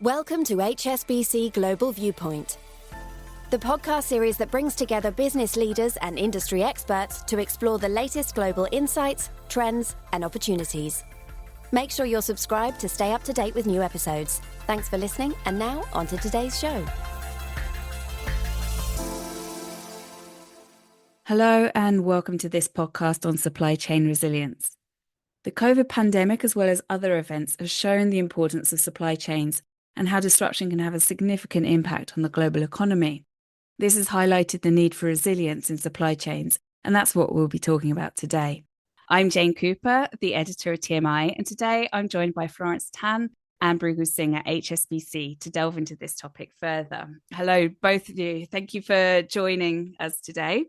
Welcome to HSBC Global Viewpoint, the podcast series that brings together business leaders and industry experts to explore the latest global insights, trends, and opportunities. Make sure you're subscribed to stay up to date with new episodes. Thanks for listening, and now on to today's show. Hello and welcome to this podcast on supply chain resilience. The COVID pandemic, as well as other events, have shown the importance of supply chains and how disruption can have a significant impact on the global economy. This has highlighted the need for resilience in supply chains, and that's what we'll be talking about today. I'm Jane Cooper, the editor of TMI, and today I'm joined by Florence Tan and Bhriguraj Singh at HSBC to delve into this topic further. Hello, both of you. Thank you for joining us today.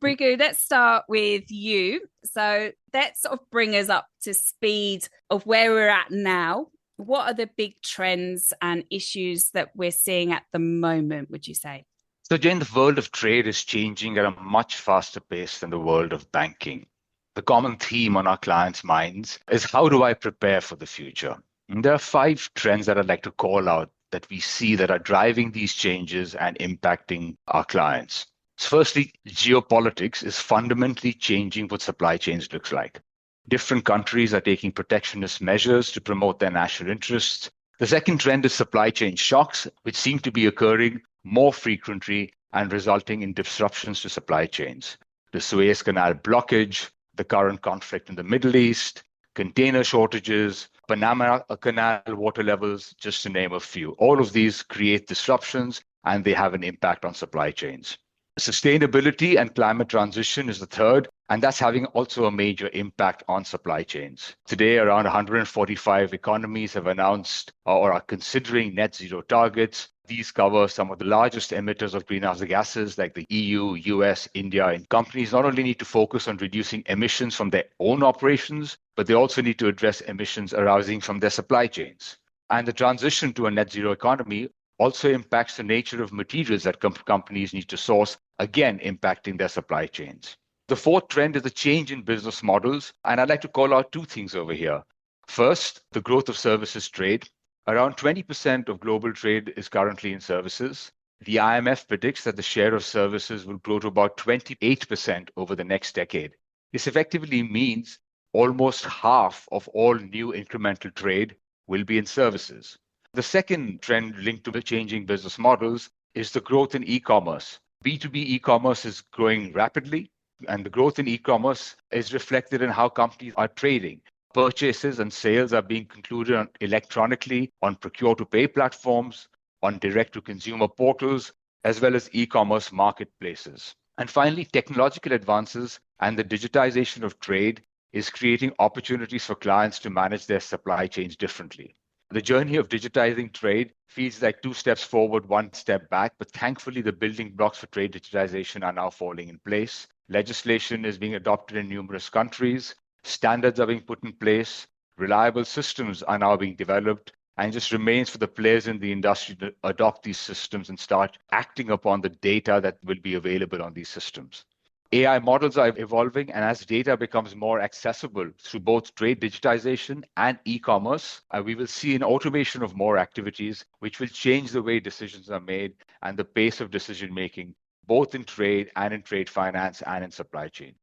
Bhriguraj, let's start with you. So let's sort of bring us up to speed of where we're at now. What are the big trends and issues that we're seeing at the moment, would you say? So, Jane, the world of trade is changing at a much faster pace than the world of banking. The common theme on our clients' minds is, how do I prepare for the future? And there are 5 trends that I'd like to call out that we see that are driving these changes and impacting our clients. So firstly, geopolitics is fundamentally changing what supply chains looks like. Different countries are taking protectionist measures to promote their national interests. The second trend is supply chain shocks, which seem to be occurring more frequently and resulting in disruptions to supply chains. The Suez Canal blockage, the current conflict in the Middle East, container shortages, Panama Canal water levels, just to name a few. All of these create disruptions and they have an impact on supply chains. Sustainability and climate transition is the third, and that's having also a major impact on supply chains. Today, around 145 economies have announced or are considering net zero targets. These cover some of the largest emitters of greenhouse gases like the EU, US, India, and companies not only need to focus on reducing emissions from their own operations, but they also need to address emissions arising from their supply chains. And the transition to a net zero economy also impacts the nature of materials that companies need to source, again impacting their supply chains. The fourth trend is a change in business models, and I'd like to call out 2 things over here. First, the growth of services trade. Around 20% of global trade is currently in services. The IMF predicts that the share of services will grow to about 28% over the next decade. This effectively means almost half of all new incremental trade will be in services. The second trend linked to the changing business models is the growth in e-commerce. B2B e-commerce is growing rapidly, and the growth in e-commerce is reflected in how companies are trading. Purchases and sales are being concluded electronically on procure-to-pay platforms, on direct-to-consumer portals, as well as e-commerce marketplaces. And finally, technological advances and the digitization of trade is creating opportunities for clients to manage their supply chains differently. The journey of digitizing trade feels like 2 steps forward, 1 step back, but thankfully the building blocks for trade digitization are now falling in place. Legislation is being adopted in numerous countries, standards are being put in place, reliable systems are now being developed, and it just remains for the players in the industry to adopt these systems and start acting upon the data that will be available on these systems. AI models are evolving, and as data becomes more accessible through both trade digitization and e-commerce, we will see an automation of more activities, which will change the way decisions are made and the pace of decision-making, both in trade and in trade finance and in supply chain.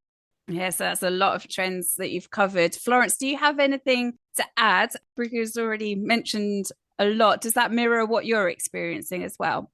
Yes, that's a lot of trends that you've covered. Florence, do you have anything to add? Bhriguraj's already mentioned a lot. Does that mirror what you're experiencing as well?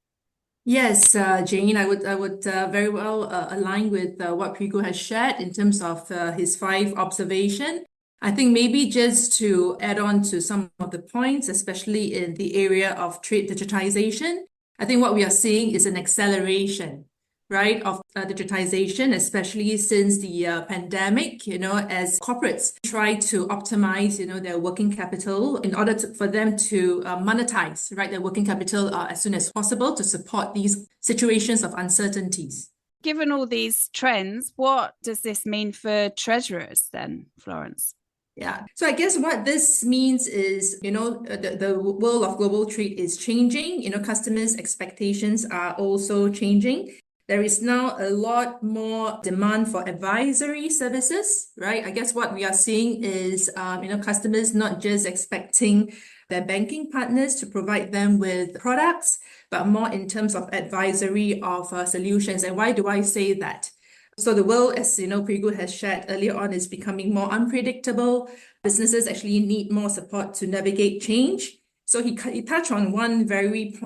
Yes, Jane, I would very well align with what Bhriguraj has shared in terms of his 5 observations. I think maybe just to add on to some of the points, especially in the area of trade digitization, I think what we are seeing is an acceleration, right, of digitization, especially since the pandemic, as corporates try to optimize, their working capital in order for them to monetize, right, their working capital as soon as possible to support these situations of uncertainties. Given all these trends, what does this mean for treasurers then, Florence? Yeah. So I guess what this means is, the world of global trade is changing. Customers' expectations are also changing. There is now a lot more demand for advisory services, right? I guess what we are seeing is, customers not just expecting their banking partners to provide them with products, but more in terms of advisory of solutions. And why do I say that? So the world, as you know, Prigu has shared earlier on, is becoming more unpredictable. Businesses actually need more support to navigate change. So he touched on one very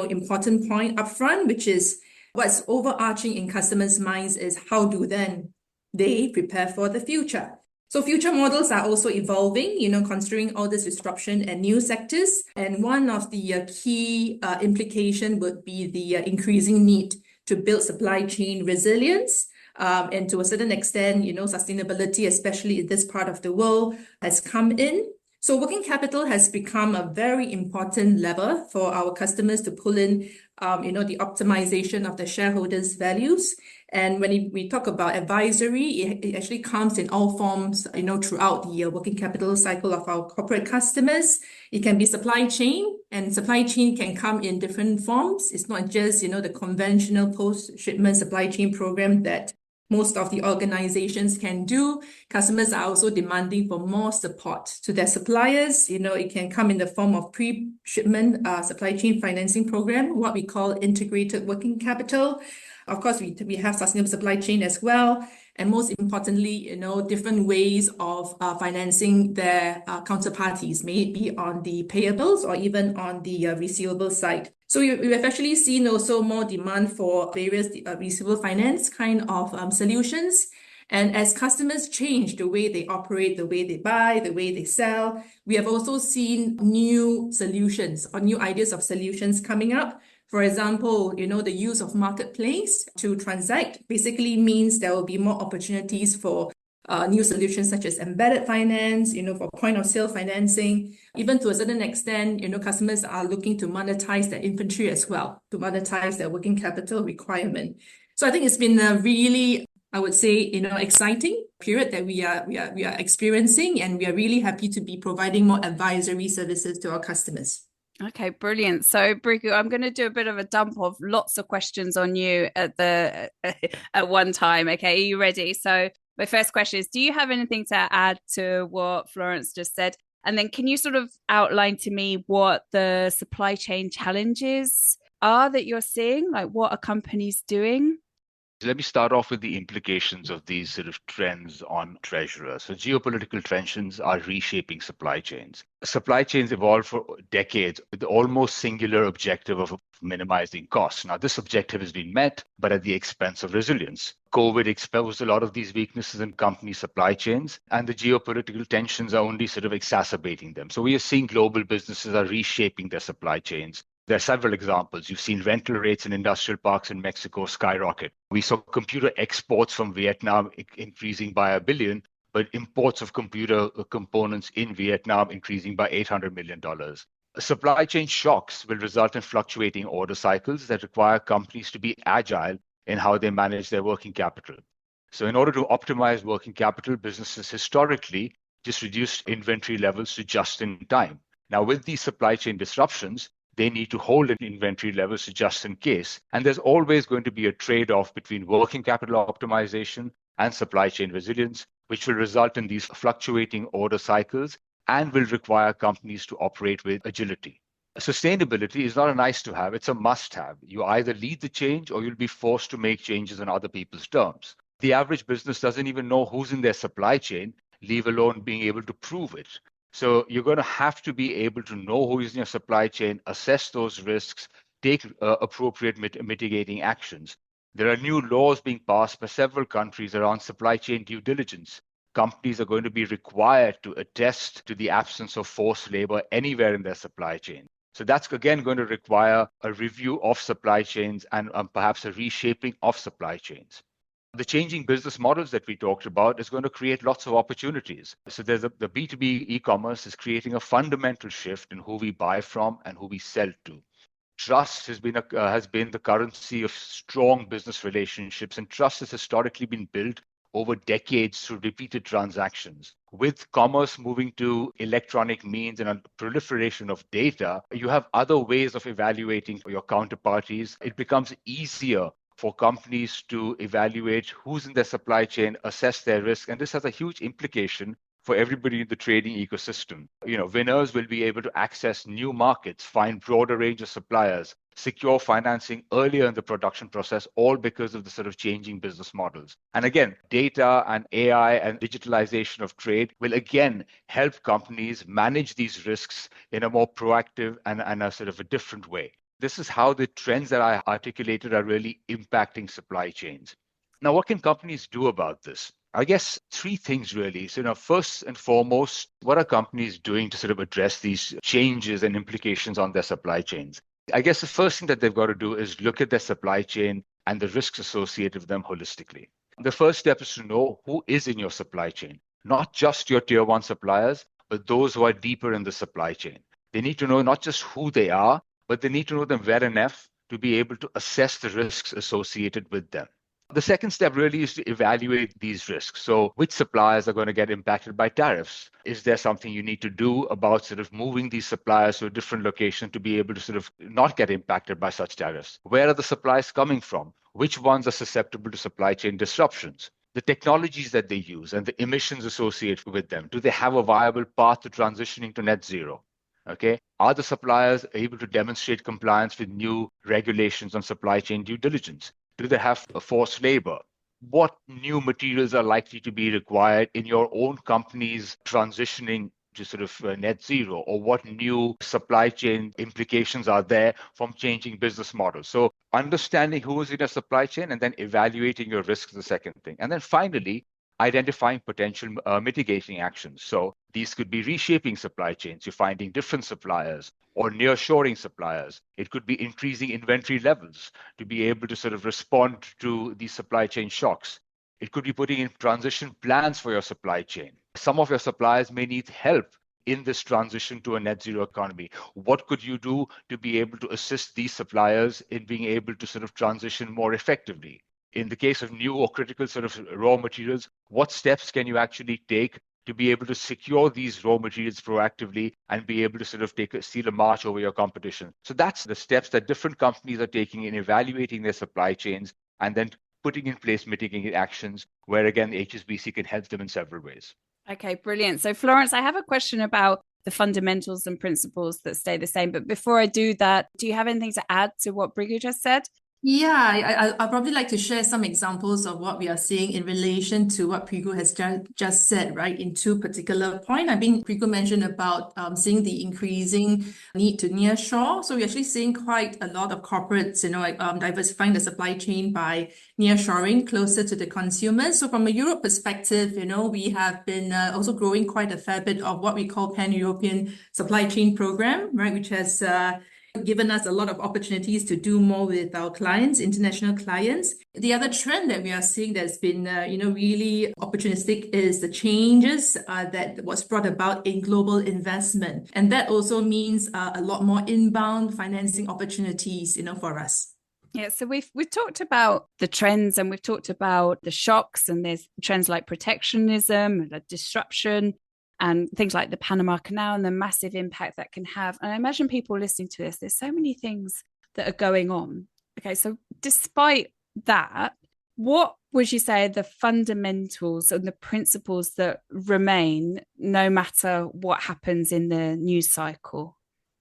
important point upfront, which is what's overarching in customers' minds is how do then they prepare for the future. So future models are also evolving, considering all this disruption and new sectors. And one of the key implication would be the increasing need to build supply chain resilience. And to a certain extent, sustainability, especially in this part of the world, has come in. So working capital has become a very important lever for our customers to pull in, the optimization of the shareholders' values. And when we talk about advisory, it actually comes in all forms, throughout the working capital cycle of our corporate customers. It can be supply chain, and supply chain can come in different forms. It's not just, the conventional post-shipment supply chain program that most of the organizations can do. Customers are also demanding for more support to their suppliers. It can come in the form of pre-shipment supply chain financing program, what we call integrated working capital. Of course, we have sustainable supply chain as well. And most importantly, different ways of financing their counterparties, may it be on the payables or even on the receivable side. So we have actually seen also more demand for various receivable finance kind of solutions. And as customers change the way they operate, the way they buy, the way they sell, we have also seen new solutions or new ideas of solutions coming up. For example, the use of marketplace to transact basically means there will be more opportunities for new solutions such as embedded finance, for point of sale financing. Even to a certain extent, customers are looking to monetize their inventory as well, to monetize their working capital requirement. So I think it's been a really, I would say, exciting period that we are experiencing, and we are really happy to be providing more advisory services to our customers. Okay, brilliant. So, Bhrigu, I'm going to do a bit of a dump of lots of questions on you at one time. Okay, are you ready? So, my first question is, do you have anything to add to what Florence just said? And then can you sort of outline to me what the supply chain challenges are that you're seeing? Like, what are companies doing? Let me start off with the implications of these sort of trends on treasurers. So geopolitical tensions are reshaping supply chains. Supply chains evolved for decades with the almost singular objective of minimizing costs. Now, this objective has been met, but at the expense of resilience. COVID exposed a lot of these weaknesses in company supply chains, and the geopolitical tensions are only sort of exacerbating them. So we are seeing global businesses are reshaping their supply chains. There are several examples. You've seen rental rates in industrial parks in Mexico skyrocket. We saw computer exports from Vietnam increasing by 1 billion, but imports of computer components in Vietnam increasing by $800 million. Supply chain shocks will result in fluctuating order cycles that require companies to be agile in how they manage their working capital. So in order to optimize working capital, businesses historically just reduced inventory levels to just in time. Now, with these supply chain disruptions, they need to hold an inventory levels to just in case. And there's always going to be a trade-off between working capital optimization and supply chain resilience, which will result in these fluctuating order cycles and will require companies to operate with agility. Sustainability is not a nice to have, it's a must have. You either lead the change or you'll be forced to make changes on other people's terms. The average business doesn't even know who's in their supply chain, leave alone being able to prove it. So you're going to have to be able to know who is in your supply chain, assess those risks, take appropriate mitigating actions. There are new laws being passed by several countries around supply chain due diligence. Companies are going to be required to attest to the absence of forced labor anywhere in their supply chain. So that's again going to require a review of supply chains and perhaps a reshaping of supply chains. The changing business models that we talked about is going to create lots of opportunities. So there's the B2B e-commerce is creating a fundamental shift in who we buy from and who we sell to. Trust has been the currency of strong business relationships, and trust has historically been built over decades through repeated transactions. With commerce moving to electronic means and a proliferation of data, you have other ways of evaluating your counterparties. It becomes easier for companies to evaluate who's in their supply chain, assess their risk, and this has a huge implication for everybody in the trading ecosystem. Winners will be able to access new markets, find broader range of suppliers, secure financing earlier in the production process, all because of the sort of changing business models. And again, data and AI and digitalization of trade will again help companies manage these risks in a more proactive and a sort of a different way. This is how the trends that I articulated are really impacting supply chains. Now, what can companies do about this? I guess three things really. So, first and foremost, what are companies doing to sort of address these changes and implications on their supply chains? I guess the first thing that they've got to do is look at their supply chain and the risks associated with them holistically. The first step is to know who is in your supply chain, not just your tier one suppliers, but those who are deeper in the supply chain. They need to know not just who they are, but they need to know them well enough to be able to assess the risks associated with them. The second step really is to evaluate these risks. So which suppliers are going to get impacted by tariffs? Is there something you need to do about sort of moving these suppliers to a different location to be able to sort of not get impacted by such tariffs? Where are the supplies coming from? Which ones are susceptible to supply chain disruptions? The technologies that they use and the emissions associated with them, do they have a viable path to transitioning to net zero? Okay. Are the suppliers able to demonstrate compliance with new regulations on supply chain due diligence? Do they have forced labor? What new materials are likely to be required in your own company's transitioning to sort of net zero? Or what new supply chain implications are there from changing business models? So understanding who is in a supply chain and then evaluating your risks is the second thing. And then finally, identifying potential mitigating actions. So these could be reshaping supply chains. You're finding different suppliers or nearshoring suppliers. It could be increasing inventory levels to be able to sort of respond to these supply chain shocks. It could be putting in transition plans for your supply chain. Some of your suppliers may need help in this transition to a net zero economy. What could you do to be able to assist these suppliers in being able to sort of transition more effectively? In the case of new or critical sort of raw materials, what steps can you actually take to be able to secure these raw materials proactively and be able to sort of steal a march over your competition? So that's the steps that different companies are taking in evaluating their supply chains and then putting in place mitigating actions where, again, the HSBC can help them in several ways. Okay, brilliant. So, Florence, I have a question about the fundamentals and principles that stay the same. But before I do that, do you have anything to add to what Bhriguraj just said? Yeah, I'd probably like to share some examples of what we are seeing in relation to what Bhriguraj has just said, right, in two particular points. I mean, Bhriguraj mentioned about seeing the increasing need to nearshore. So we're actually seeing quite a lot of corporates, diversifying the supply chain by nearshoring closer to the consumers. So from a Europe perspective, we have been also growing quite a fair bit of what we call Pan-European Supply Chain Program, right, which has given us a lot of opportunities to do more with our clients, international clients. The other trend that we are seeing that's been, really opportunistic is the changes that was brought about in global investment. And that also means a lot more inbound financing opportunities, for us. Yeah, so we've talked about the trends and we've talked about the shocks, and there's trends like protectionism, disruption, and things like the Panama Canal and the massive impact that can have. And I imagine people listening to this, there's so many things that are going on. Okay, so despite that, what would you say are the fundamentals and the principles that remain no matter what happens in the news cycle?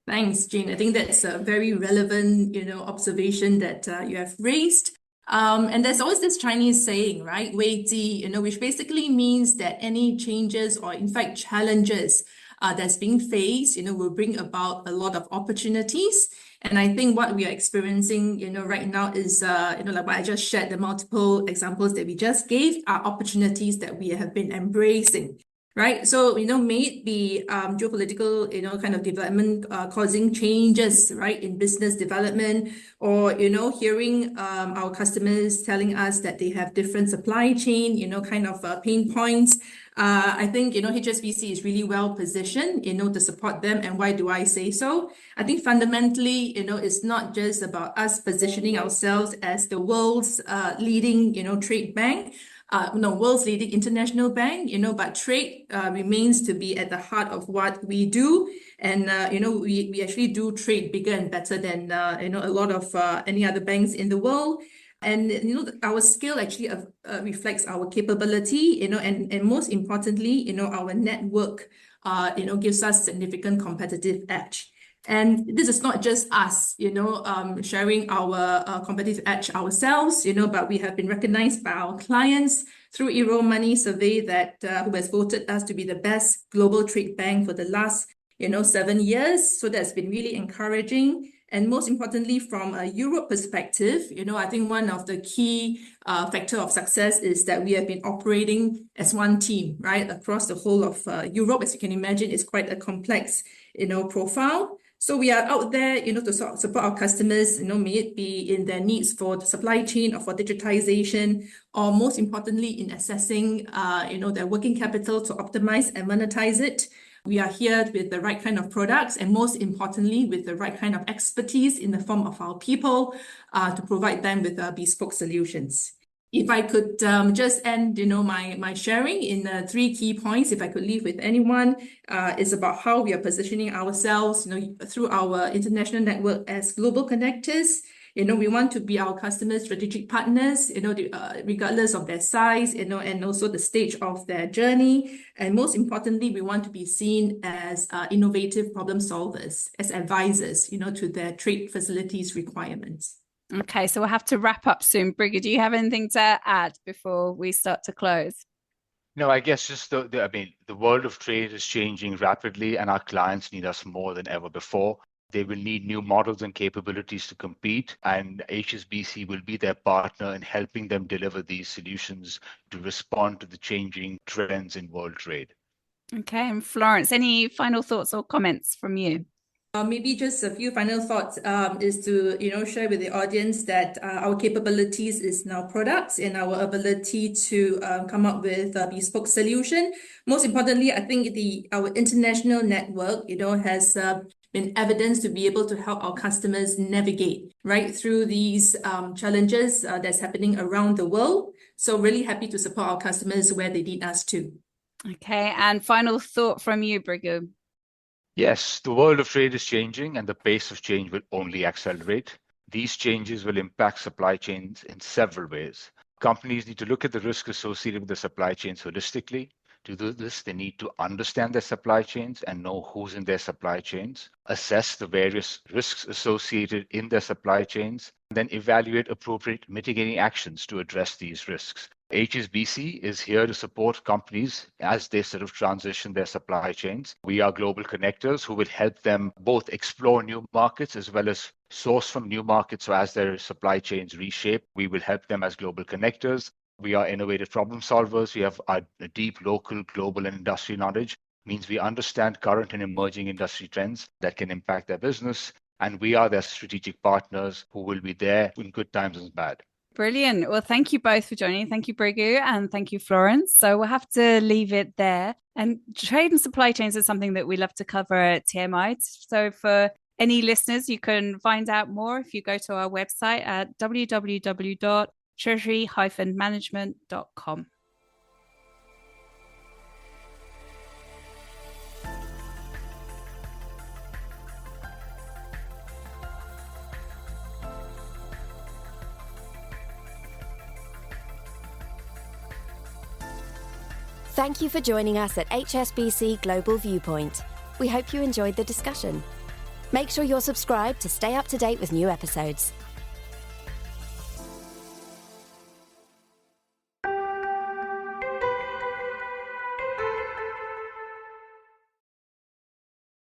Thanks, Jane. I think that's a very relevant, observation that you have raised. And there's always this Chinese saying, right? 危机, which basically means that any changes or in fact challenges that's being faced, will bring about a lot of opportunities. And I think what we are experiencing, right now is, like what I just shared, the multiple examples that we just gave are opportunities that we have been embracing. Right. So, may it be geopolitical, kind of development causing changes, right, in business development, or, hearing our customers telling us that they have different supply chain, kind of pain points. I think, HSBC is really well positioned, to support them. And why do I say so? I think fundamentally, it's not just about us positioning ourselves as the world's leading, trade bank. World's leading international bank, but trade remains to be at the heart of what we do. And, we actually do trade bigger and better than, a lot of any other banks in the world. And our skill actually reflects our capability, and most importantly, our network, gives us significant competitive edge. And this is not just us, sharing our competitive edge ourselves, but we have been recognized by our clients through Money survey that who has voted us to be the best global trade bank for the last 7 years. So that's been really encouraging. And most importantly, from a Europe perspective, I think one of the key factor of success is that we have been operating as one team, right, across the whole of Europe. As you can imagine, it's quite a complex, profile. So we are out there, to support our customers, may it be in their needs for the supply chain or for digitization, or most importantly, in assessing, their working capital to optimize and monetize it. We are here with the right kind of products, and most importantly, with the right kind of expertise in the form of our people to provide them with bespoke solutions. If I could just end, my sharing in 3 key points, if I could leave with anyone, is about how we are positioning ourselves, through our international network as global connectors. We want to be our customers' strategic partners, regardless of their size, and also the stage of their journey. And most importantly, we want to be seen as innovative problem solvers, as advisors, to their trade facilities requirements. Okay, so we'll have to wrap up soon. Bhriguraj, do you have anything to add before we start to close? No, I guess just the world of trade is changing rapidly, and our clients need us more than ever before. They will need new models and capabilities to compete, and HSBC will be their partner in helping them deliver these solutions to respond to the changing trends in world trade. Okay, and Florence, any final thoughts or comments from you? Maybe just a few final thoughts is to share with the audience that our capabilities is now products and our ability to come up with a bespoke solution. Most importantly, I think our international network has been evidence to be able to help our customers navigate right through these challenges that's happening around the world. So really happy to support our customers where they need us to. Okay, and final thought from you, Bhriguraj. Yes, the world of trade is changing, and the pace of change will only accelerate. These changes will impact supply chains in several ways. Companies need to look at the risk associated with the supply chains holistically. To do this, they need to understand their supply chains and know who's in their supply chains, assess the various risks associated in their supply chains, and then evaluate appropriate mitigating actions to address these risks. HSBC is here to support companies as they sort of transition their supply chains. We are global connectors who will help them both explore new markets as well as source from new markets. So as their supply chains reshape, we will help them as global connectors. We are innovative problem solvers. We have a deep local, global, and industry knowledge. It means we understand current and emerging industry trends that can impact their business. And we are their strategic partners who will be there in good times and bad. Brilliant. Well, thank you both for joining. Thank you, Bhriguraj, and thank you, Florence. So we'll have to leave it there. And trade and supply chains is something that we love to cover at TMI. So for any listeners, you can find out more if you go to our website at www.treasury-management.com. Thank you for joining us at HSBC Global Viewpoint. We hope you enjoyed the discussion. Make sure you're subscribed to stay up to date with new episodes.